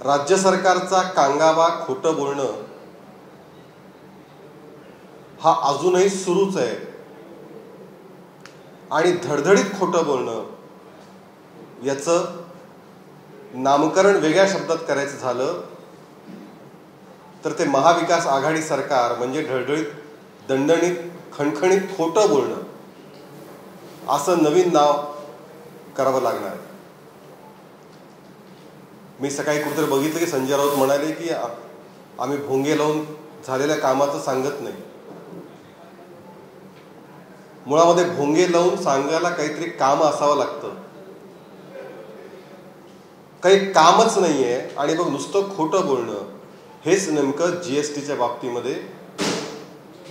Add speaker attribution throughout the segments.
Speaker 1: राज्य सरकारचा कांगावा खोटं बोलणं हा अजूनही सुरूच आहे आणि धडधडीत खोटं बोलणं याचं नामकरण वेगळ्या शब्दात करायचं झालं तर ते महाविकास आघाडी सरकार म्हणजे ढळढळीत दणदणीत खणखणीत खोटं बोलणं असं नवीन नाव करावं लागणार. मी सकाळी कुठेतरी बघितलं की संजय राऊत म्हणाले की आम्ही भोंगे लावून झालेल्या कामाचं सांगत नाही. मुळामध्ये भोंगे लावून सांगायला काहीतरी काम असावं लागतं. काही कामच नाहीये आणि मग नुसतं खोटं बोलणं हेच नेमकं जीएसटीच्या बाबतीमध्ये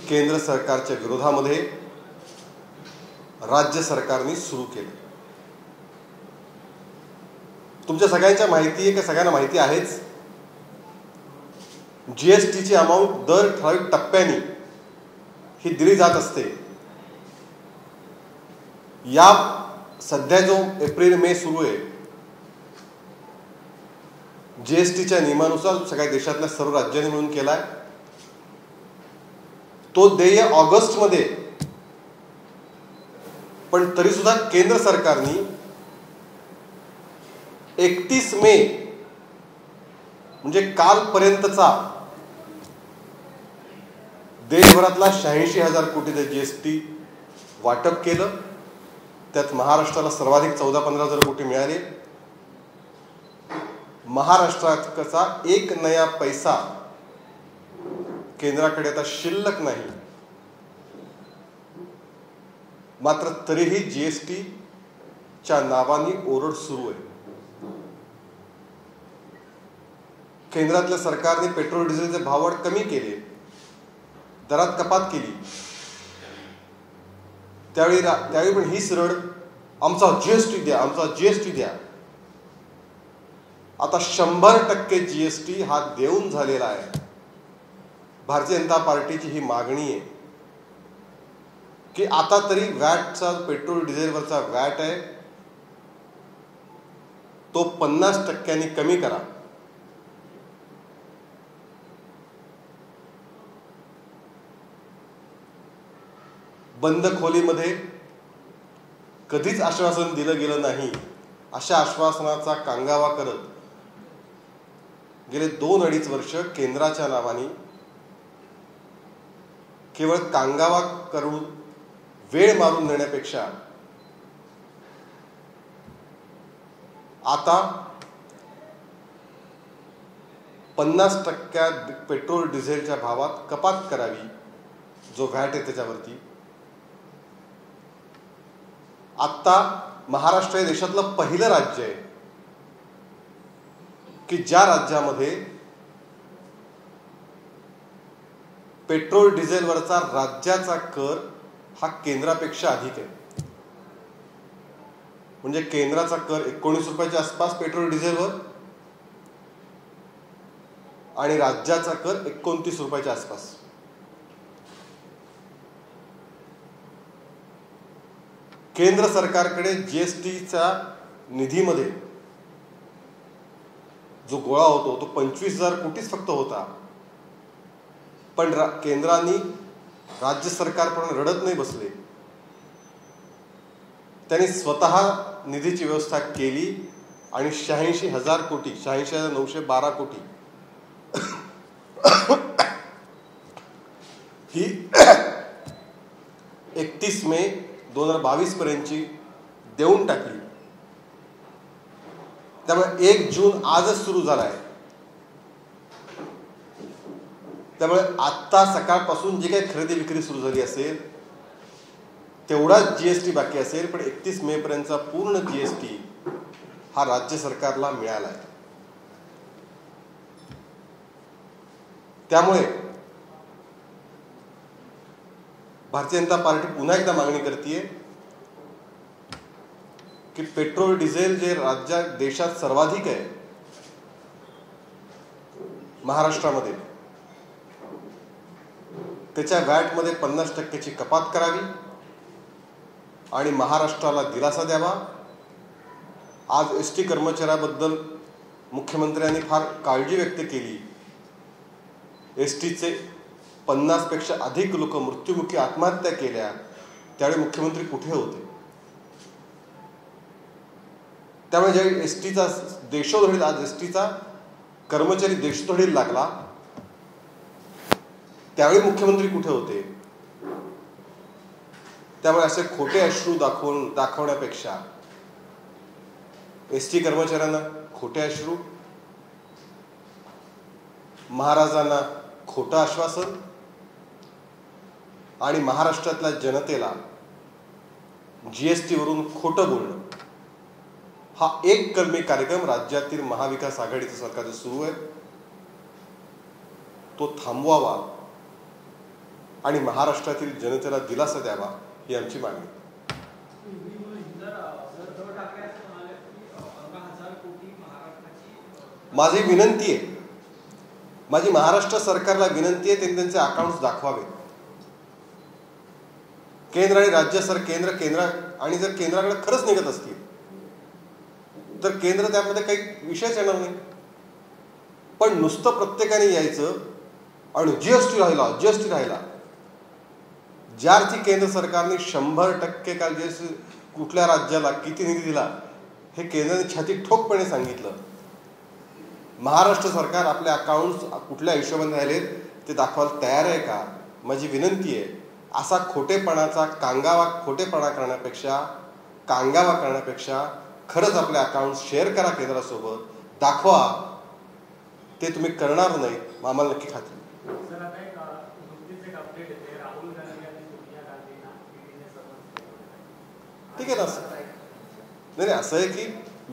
Speaker 1: केंद्र सरकारच्या विरोधामध्ये राज्य सरकारने सुरू केलं. तुमच्या सगळ्यांच्या माहिती आहे की सगळ्यांना माहिती आहेच, जीएसटीची अमाऊंट दर ठराविक टप्प्याने ही दिली जात असते. या सध्या जो एप्रिल मे सुरू आहे जीएसटीच्या नियमानुसार सगळ्या देशातल्या सर्व राज्यांनी मिळून केलाय. तो देय ऑगस्ट मध्ये, पण तरी सुद्धा केंद्र सरकारने 31 मे म्हणजे कालपर्यंतचा देशभरातला 86,000 कोटीचा जीएसटी वाटप केलं. त्यात महाराष्ट्राला सर्वाधिक 14-15 हजार कोटी मिळाले. महाराष्ट्राचा एक नया पैसा केंद्राकडे आता शिल्लक नाही. मात्र तरीही जीएसटीच्या नावाने ओरड सुरू आहे. केंद्रातल्या सरकारने पेट्रोल डिझेलचे भाववाढ कमी केले, दरात कपात केली. त्यावेळी पण हीच रड, आमचा जीएसटी द्या, आमचा जीएसटी द्या. आता 100% जीएसटी हा देऊन झालेला आहे. भारतीय जनता पार्टीची ही मागणी आहे की आता तरी वॅटचा, पेट्रोल डिझेलवरचा वॅट आहे तो 50% कमी करा. बंद खोलीमध्ये कधीच आश्वासन दिलं गेलं नाही अशा आश्वासनाचा कांगावा करत गेले 2-2.5 वर्ष केंद्राच्या नावाने केवळ कांगावा करून वेळ मारून देण्यापेक्षा आता 50% पेट्रोल डिझेलच्या भावात कपात करावी, जो व्हॅट आहे त्याच्यावरती. आता महाराष्ट्र हे देशातलं पहिलं राज्य आहे की ज्या राज्यामध्ये पेट्रोल डिझेलवरचा राज्याचा कर हा केंद्रापेक्षा अधिक आहे. म्हणजे केंद्राचा कर 19 रुपयाच्या आसपास पेट्रोल डिझेलवर आणि राज्याचा कर 29 रुपयाच्या आसपास. केंद्र सरकारकडे जीएसटीच्या निधीमध्ये जो गोळा होतो तो 25,000 कोटीच फक्त होता. पण केंद्राने राज्य सरकारपर्यंत रडत नाही बसले. त्यांनी स्वतः निधीची व्यवस्था केली आणि 86,000 कोटी, 86,912 कोटी ही 31 मे 2022 पर्यंतची देऊन टाकली. त्यामुळे 1 जून आजच सुरू झाला आहे. त्यामुळे आत्ता सकाळपासून जी काही खरेदी विक्री सुरू झाली असेल तेवढाच जीएसटी बाकी असेल, पण 31 मे पर्यंतचा पूर्ण जीएसटी हा राज्य सरकारला मिळाला आहे. त्यामुळे भारतीय जनता पार्टी पुन्हा एकदा मागणी करते की पेट्रोल डिझेल जे राज्यात देशात सर्वाधिक आहे महाराष्ट्रामध्ये, त्याच्या वॅटमध्ये 50%ची कपात करावी आणि महाराष्ट्राला दिलासा द्यावा. आज एसटी कर्मचाऱ्याबद्दल मुख्यमंत्र्यांनी फार काळजी व्यक्त केली, एसटीचे 50पेक्षा अधिक लोक मृत्युमुखी आत्महत्या केल्या, त्यावेळी मुख्यमंत्री कुठे होते? त्यामुळे ज्यावेळी एसटीचा देशोधडी, आज एसटीचा कर्मचारी देशोधडीला लागला, त्यावेळी मुख्यमंत्री कुठे होते? त्यामुळे असे खोटे अश्रू दाखवण्यापेक्षा एसटी कर्मचाऱ्यांना खोटे अश्रू, महाराजांना खोटं आश्वासन आणि महाराष्ट्रातल्या जनतेला जीएसटी वरून खोटं बोलणं, हा एक कलमी कार्यक्रम राज्यातील महाविकास आघाडीचं सरकारचं सुरू आहे. तो थांबवावा आणि महाराष्ट्रातील जनतेला दिलासा द्यावा ही आमची मागणी. माझी विनंती आहे, माझी महाराष्ट्र सरकारला विनंती आहे, त्यांनी त्यांचे अकाउंट्स दाखवावे. केंद्र आणि राज्य केंद्र आणि जर केंद्राकडे खरंच निघत असतील तर केंद्र त्यामध्ये काही विषयच येणार नाही. पण नुसतं प्रत्येकाने यायचं आणि जीएसटी राहिला, ज्या अर्थी केंद्र सरकारने 100% काल जीएसटी कुठल्या राज्याला किती निधी दिला हे केंद्राने छाती ठोकपणे सांगितलं. महाराष्ट्र सरकार आपले अकाउंट्स कुठल्या हिशोबाने राहिले ते दाखवायला तयार आहे का? माझी विनंती आहे. असा खोटेपणा करण्यापेक्षा खरंच आपले अकाउंट शेअर करा, केंद्रासोबत दाखवा. ते तुम्ही करणार नाही आम्हाला नक्की खात्री. ठीक आहे ना? नाही, असं आहे की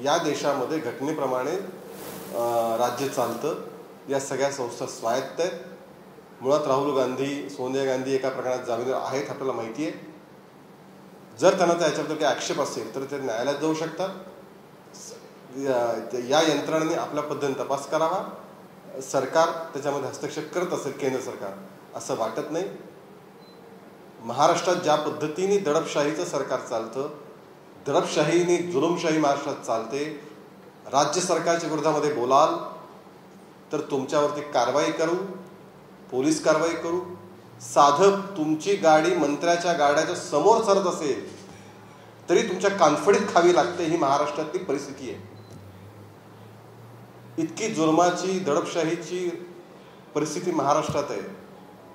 Speaker 1: या देशामध्ये घटनेप्रमाणे राज्य चालतं. या सगळ्या संस्था स्वायत्त आहेत. मुळात राहुल गांधी, सोनिया गांधी एका प्रकरणात जामीनदार आहेत, आपल्याला माहिती आहे. जर त्यांना त्याच्याबद्दल काही आक्षेप असेल तर ते न्यायालयात जाऊ शकतात. या यंत्रणांनी आपल्या पद्धतीने तपास करावा. सरकार त्याच्यामध्ये हस्तक्षेप करत असेल, केंद्र सरकार, असं वाटत नाही. महाराष्ट्रात ज्या पद्धतीने दडपशाहीचं सरकार चालतं, दडपशाहीने जुलुमशाही महाराष्ट्रात चालते. राज्य सरकारच्या विरोधामध्ये बोलाल तर तुमच्यावरती कारवाई करू, पोलीस कारवाई करू. साधं तुमची गाडी मंत्र्याच्या गाड्याच्या समोर चालत असेल तरी तुमच्या कानफडीत खावी लागते. ही महाराष्ट्रातली परिस्थिती आहे. इतकी जुलमाची, दडपशाहीची परिस्थिती महाराष्ट्रात आहे.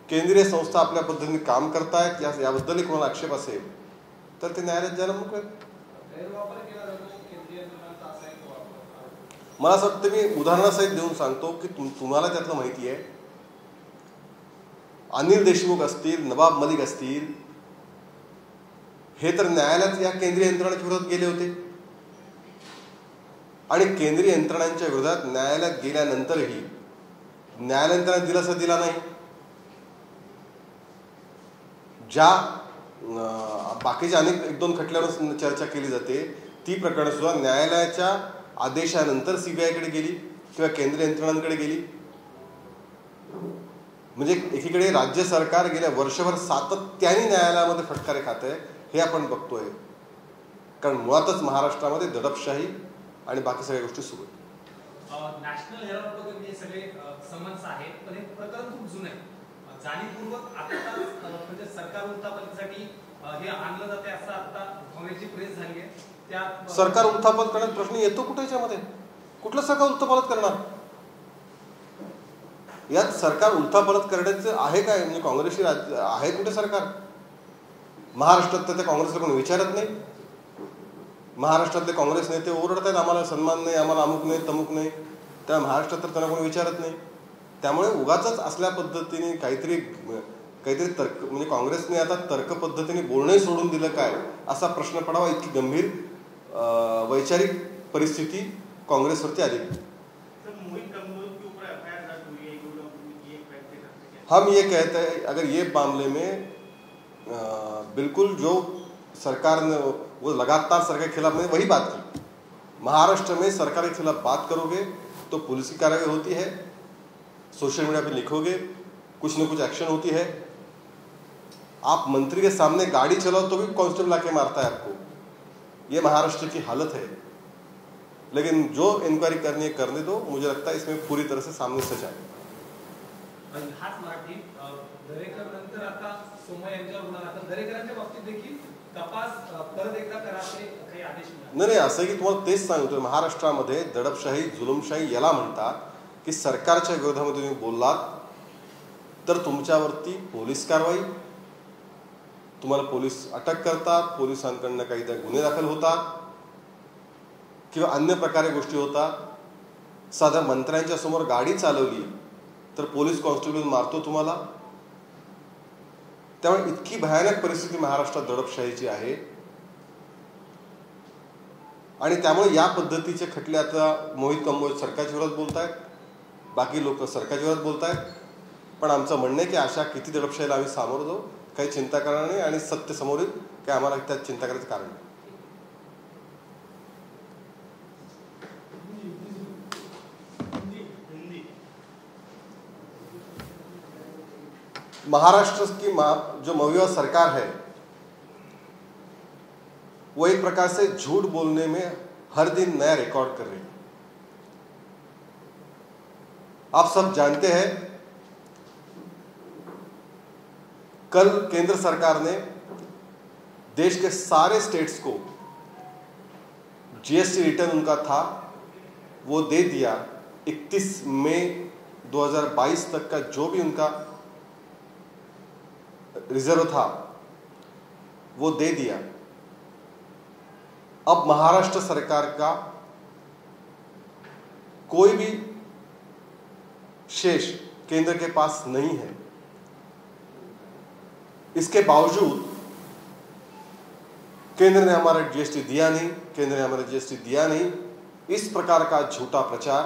Speaker 1: केंद्रीय संस्था आपल्या पद्धतीने काम करतायत, याबद्दलही कोणाला आक्षेप असेल तर ते न्यायालयात जायला मोकळे. मला असं वाटतं, मी उदाहरणासहित देऊन सांगतो की तुम्हाला त्यातलं माहिती आहे. अनिल देशमुख असतील, नवाब मलिक असतील, हे तर न्यायालयात या केंद्रीय यंत्रणांच्या विरोधात गेले होते आणि केंद्रीय यंत्रणांच्या विरोधात न्यायालयात गेल्यानंतरही न्यायालयाने त्यांना दिलासा दिला नाही. ज्या बाकीच्या अनेक 1-2 खटल्यावर चर्चा केली जाते ती प्रकरणं सुद्धा न्यायालयाच्या आदेशानंतर सीबीआयकडे गेली किंवा केंद्रीय यंत्रणांकडे गेली. म्हणजे एकीकडे राज्य सरकार गेल्या वर्षभर सातत्याने न्यायालयामध्ये फटकारे खात आहे, हे आपण बघतोय. कारण मुळातच महाराष्ट्रामध्ये दडपशाही आणि बाकी सगळ्या गोष्टी सुरू आहेत.
Speaker 2: नॅशनल हेराल्ड सगळे समन्स आहेत, पण हे प्रकरण खूप जुनं आहे. जाणीवपूर्वक आता म्हणजे सरकार उलथापालथीसाठी हे आणलं जाते असं आता काँग्रेसची प्रेस झाली आहे. त्या
Speaker 1: सरकार उलथापालथ करण्याचा प्रश्न येतो कुठे? याच्यामध्ये कुठलं सरकार उलथापालथ करणार? यात सरकार उलथापालथ करण्याचं आहे काय? म्हणजे काँग्रेसची आहे कुठे सरकार? महाराष्ट्रात तर त्या काँग्रेसला कोणी विचारत नाही. महाराष्ट्रातले काँग्रेस नेते ओरडत आहेत, आम्हाला सन्मान नाही, आम्हाला अमुक नाही, तमुक नाही. त्या महाराष्ट्रात तर त्यांना कोणी विचारत नाही. त्यामुळे उगाच असल्या पद्धतीने काहीतरी तर्क, म्हणजे काँग्रेसने आता तर्क पद्धतीने बोलणंही सोडून दिलं काय असा प्रश्न पडावा, इतकी गंभीर वैचारिक परिस्थिती कांग्रेस आली. हम ये कहते हैं, अगर ये मामले में बिल्कुल जो सरकार ने वो लगातार सरकार के खिलाफ, मैंने वही बात की, महाराष्ट्र में सरकार के खिलाफ बात करोगे तो पुलिस की कार्रवाई होती है, सोशल मीडिया पे लिखोगे कुछ न कुछ एक्शन होती है, आप मंत्री के सामने गाड़ी चलाओ तो भी कांस्टेबल आके मारता है आपको. ये महाराष्ट्र की हालत है. लेकिन जो इंक्वायरी करनी है करने दो। मुझे लगता है इसमें पूरी तरह से सामने सच आहे।
Speaker 2: हाच मराठी दरेकर नंतर आता सोमय्या यांच्यावर गुन्हा दाखल, दरेकरांच्या बाबतीत देखील तपास परत एकदा करा असे काही आदेश मिळाले?
Speaker 1: नाही, असं की तुम्हाला तेच सांगतोय, महाराष्ट्रामध्ये दडपशाही जुलुमशाही याला म्हणतात की सरकारच्या विरोधामध्ये तुम्ही बोललात तर तुमच्यावरती पोलीस कारवाई, तुम्हाला पोलीस अटक करतात, पोलिसांकडनं काही गुन्हे दाखल होतात किंवा अन्य प्रकारे गोष्टी होतात। साध्या मंत्र्यांच्या समोर गाडी चालवली तर पोलीस कॉन्स्टेबल मारतो तुम्हाला। त्यामुळे इतकी भयानक परिस्थिती महाराष्ट्रात दडपशाहीची आहे आणि त्यामुळे या पद्धतीचे खटले आता मोहित कंबोज सरकारच्या विरोधात बोलतायत, बाकी लोक सरकारच्या विरोधात बोलतायत। पण आमचं म्हणणं आहे की अशा किती दडपशाहीला आम्ही सामोरं जाऊ, काही चिंता करणार नाही आणि सत्य समोर येईल, काही आम्हाला त्यात चिंता करायचं कारण नाही। महाराष्ट्र की जो मौजूदा सरकार है वो एक प्रकार से झूठ बोलने में हर दिन नया रिकॉर्ड कर रही है। आप सब जानते हैं कल केंद्र सरकार ने देश के सारे स्टेट्स को जीएसटी रिटर्न उनका था वो दे दिया। 31 मई 2022 तक का जो भी उनका रिजर्व था वो दे दिया। अब महाराष्ट्र सरकार का कोई भी शेष केंद्र के पास नहीं है। इसके बावजूद केंद्र ने हमारा जीएसटी दिया नहीं, केंद्र ने हमारा जीएसटी दिया नहीं, इस प्रकार का झूठा प्रचार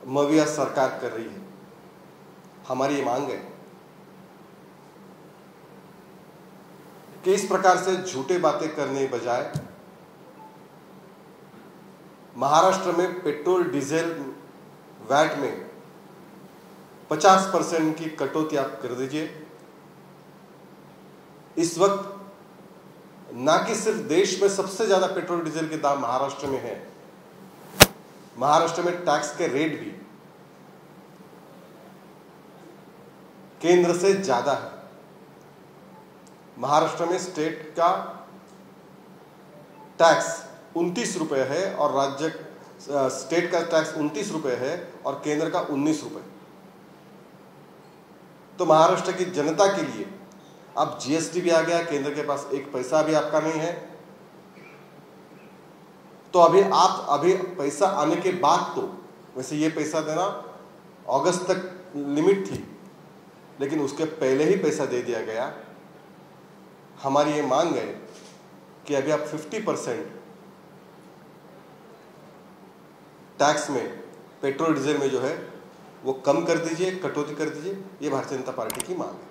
Speaker 1: मौजूदा सरकार कर रही है। हमारी ये मांग है कि इस प्रकार से झूठे बातें करने के बजाय महाराष्ट्र में पेट्रोल डीजल वैट में 50% की कटौती आप कर दीजिए। इस वक्त ना कि सिर्फ देश में सबसे ज्यादा पेट्रोल डीजल के दाम महाराष्ट्र में है, महाराष्ट्र में टैक्स के रेट भी केंद्र से ज्यादा है। महाराष्ट्र में स्टेट का टैक्स 29 रुपए है और राज्य स्टेट का टैक्स 29 रुपए है और केंद्र का 19 रुपए। तो महाराष्ट्र की जनता के लिए अब जीएसटी भी आ गया, केंद्र के पास एक पैसा भी आपका नहीं है। तो अभी पैसा आने के बाद, तो वैसे ये पैसा देना अगस्त तक लिमिट थी, लेकिन उसके पहले ही पैसा दे दिया गया। हमारी ये मांग है कि अभी आप 50% टैक्स में पेट्रोल डीजल में जो है वो कम कर दीजिए, कटौती कर दीजिए। ये भारतीय जनता पार्टी की मांग है।